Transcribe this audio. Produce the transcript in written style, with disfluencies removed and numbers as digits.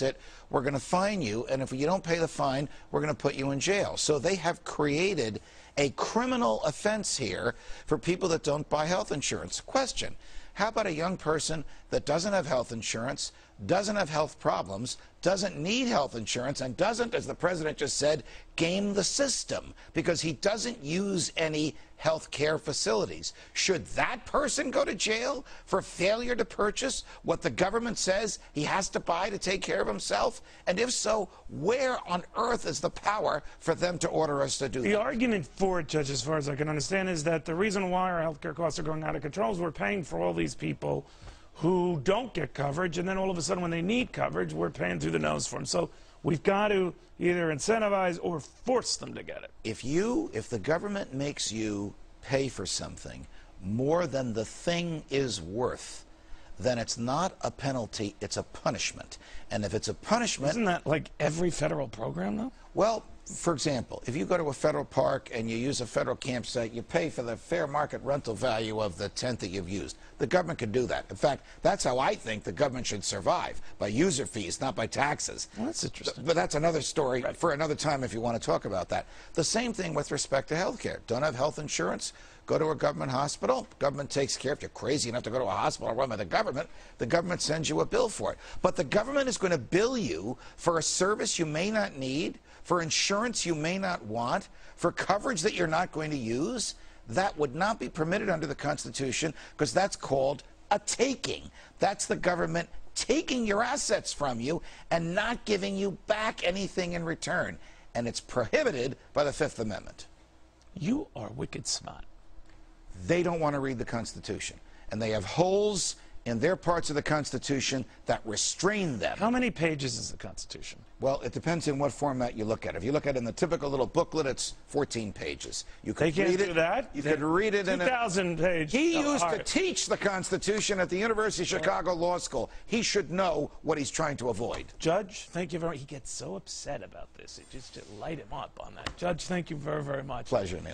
it, we're going to fine you, and if you don't pay the fine, we're going to put you in jail. So they have created a criminal offense here for people that don't buy health insurance. Question: how about a young person that doesn't have health insurance, doesn't have health problems, doesn't need health insurance, and doesn't, as the president just said, game the system because he doesn't use any health care facilities? Should that person go to jail for failure to purchase what the government says he has to buy to take care of himself? And if so, where on earth is the power for them to order us to do that? The argument for it, Judge, as far as I can understand, is that the reason why our health care costs are going out of control is we're paying for all these people who don't get coverage, and then all of a sudden when they need coverage, we're paying through the nose for them. So we've got to either incentivize or force them to get it. If the government makes you pay for something more than the thing is worth, then it's not a penalty, it's a punishment. And if it's a punishment... Isn't that like every federal program, though? Well, for example, if you go to a federal park and you use a federal campsite, you pay for the fair market rental value of the tent that you've used. The government can do that. In fact, that's how I think the government should survive, by user fees, not by taxes. Well, that's interesting. But that's another story for another time if you want to talk about that. The same thing with respect to health care. Don't have health insurance? Go to a government hospital. Government takes care. If you're crazy enough to go to a hospital run by the government sends you a bill for it. But the government is going to bill you for a service you may not need, for insurance you may not want, for coverage that you're not going to use. That would not be permitted under the Constitution because that's called a taking. That's the government taking your assets from you and not giving you back anything in return. And it's prohibited by the Fifth Amendment. You are wicked smart. They don't want to read the Constitution. And they have holes in their parts of the Constitution that restrain them. How many pages is the Constitution? Well, it depends on what format you look at. If you look at it in the typical little booklet, it's 14 pages. You could they read can't it. Do that? You could read it in 2,000 pages. He used to teach the Constitution at the University of Chicago Law School. He should know what he's trying to avoid. Judge, thank you very much. He gets so upset about this. It just to light him up on that. Judge, thank you very, very much. Pleasure, Neil.